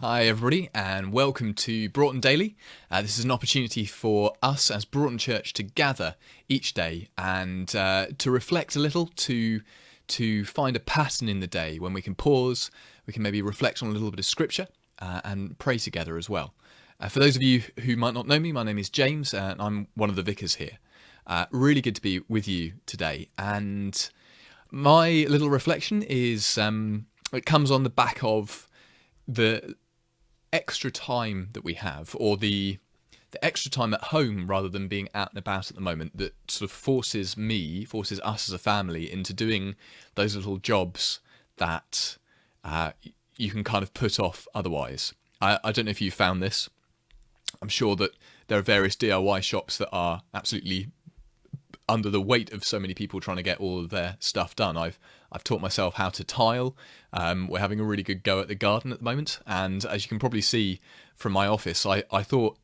Hi everybody and welcome to Broughton Daily. This is an opportunity for us as Broughton Church to gather each day and to reflect a little, to find a pattern in the day when we can pause, we can maybe reflect on a little bit of scripture and pray together as well. For those of you who might not know me, my name is James and I'm one of the vicars here. Really good to be with you today, and my little reflection is it comes on the back of the extra time that we have, or the extra time at home rather than being out and about at the moment, that sort of forces us as a family into doing those little jobs that you can kind of put off otherwise. I don't know if you found this. I'm sure that there are various DIY shops that are absolutely under the weight of so many people trying to get all of their stuff done. I've taught myself how to tile. We're having a really good go at the garden at the moment, and as you can probably see from my office, I thought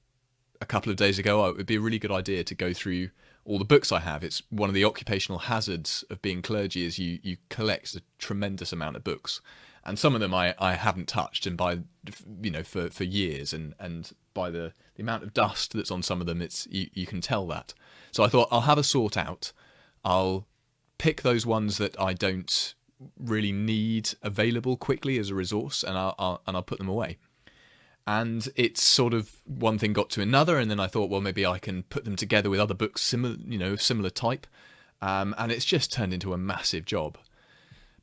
a couple of days ago it would be a really good idea to go through all the books I have. It's one of the occupational hazards of being clergy is you collect a tremendous amount of books, and some of them I haven't touched, and by for years, and by the amount of dust that's on some of them, it's you can tell that. So I thought I'll have a sort out. I'll pick those ones that I don't really need available quickly as a resource, and I'll put them away. And it's sort of one thing got to another, and then I thought, well, maybe I can put them together with other books similar type, and it's just turned into a massive job.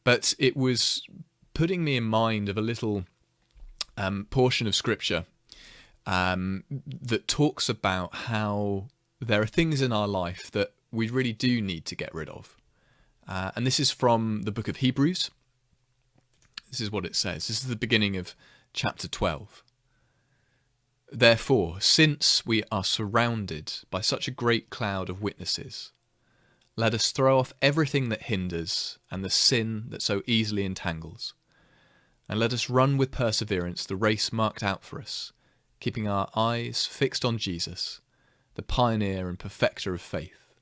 But it was putting me in mind of a little portion of scripture that talks about how there are things in our life that we really do need to get rid of. And this is from the book of Hebrews. This is what it says. This is the beginning of chapter 12. Therefore, since we are surrounded by such a great cloud of witnesses, let us throw off everything that hinders and the sin that so easily entangles, and let us run with perseverance the race marked out for us, keeping our eyes fixed on Jesus, the pioneer and perfecter of faith.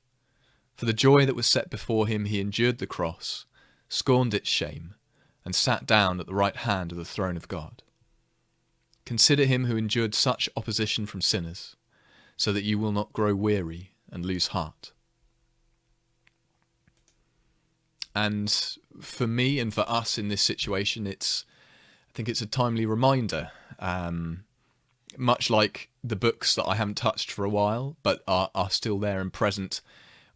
For the joy that was set before him, he endured the cross, scorned its shame, and sat down at the right hand of the throne of God. Consider him who endured such opposition from sinners, so that you will not grow weary and lose heart. And for me and for us in this situation, I think it's a timely reminder, much like the books that I haven't touched for a while, but are still there and present.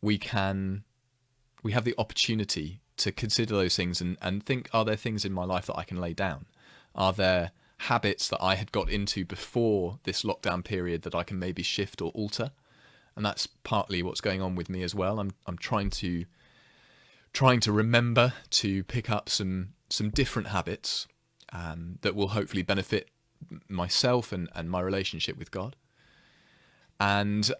We have the opportunity to consider those things and think, are there things in my life that I can lay down? Are there habits that I had got into before this lockdown period that I can maybe shift or alter? And that's partly what's going on with me as well. I'm trying to remember to pick up some different habits that will hopefully benefit myself and my relationship with God. And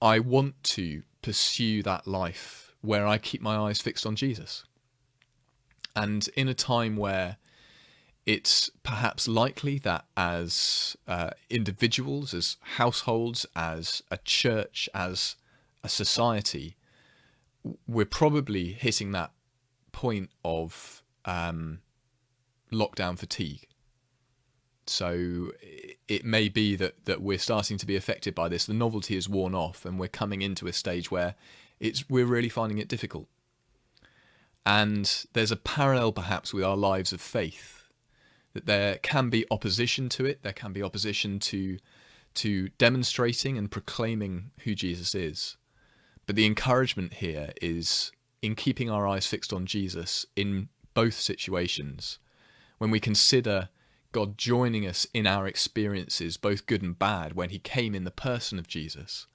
I want to pursue that life where I keep my eyes fixed on Jesus. And in a time where it's perhaps likely that as individuals, as households, as a church, as a society, we're probably hitting that point of lockdown fatigue. So it may be that we're starting to be affected by this. The novelty is worn off, and we're coming into a stage where we're really finding it difficult. And there's a parallel perhaps with our lives of faith, that there can be opposition to it. There can be opposition to demonstrating and proclaiming who Jesus is. But the encouragement here is in keeping our eyes fixed on Jesus in both situations. When we consider God joining us in our experiences, both good and bad, when he came in the person of Jesus,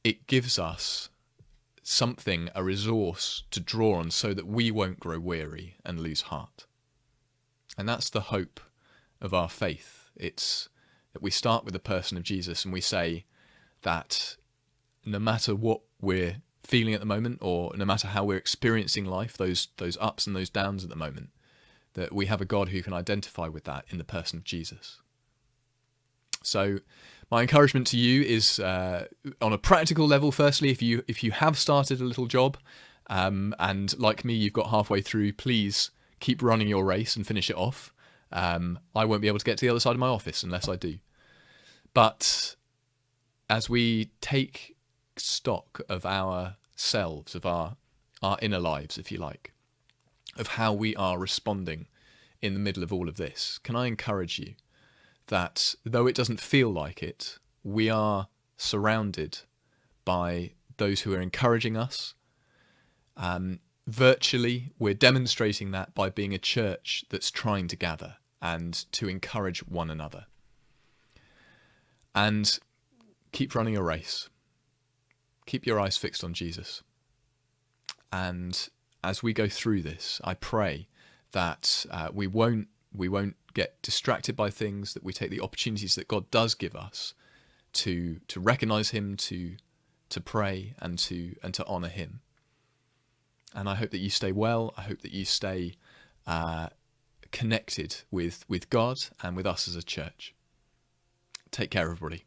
it gives us something, a resource to draw on so that we won't grow weary and lose heart. And that's the hope of our faith. It's that we start with the person of Jesus and we say that no matter what we're feeling at the moment, or no matter how we're experiencing life, those ups and those downs at the moment, that we have a God who can identify with that in the person of Jesus. So my encouragement to you is on a practical level. Firstly, if you have started a little job, and like me, you've got halfway through, please keep running your race and finish it off. I won't be able to get to the other side of my office unless I do. But as we take stock of ourselves, of our inner lives, if you like, of how we are responding in the middle of all of this, can I encourage you that though it doesn't feel like it, we are surrounded by those who are encouraging us. Virtually, we're demonstrating that by being a church that's trying to gather and to encourage one another. And keep running a race. Keep your eyes fixed on Jesus. And as we go through this, I pray that we won't get distracted by things, that we take the opportunities that God does give us to recognize him, to pray and to honor him. And I hope that you stay well. I hope that you stay connected with God and with us as a church. Take care, everybody.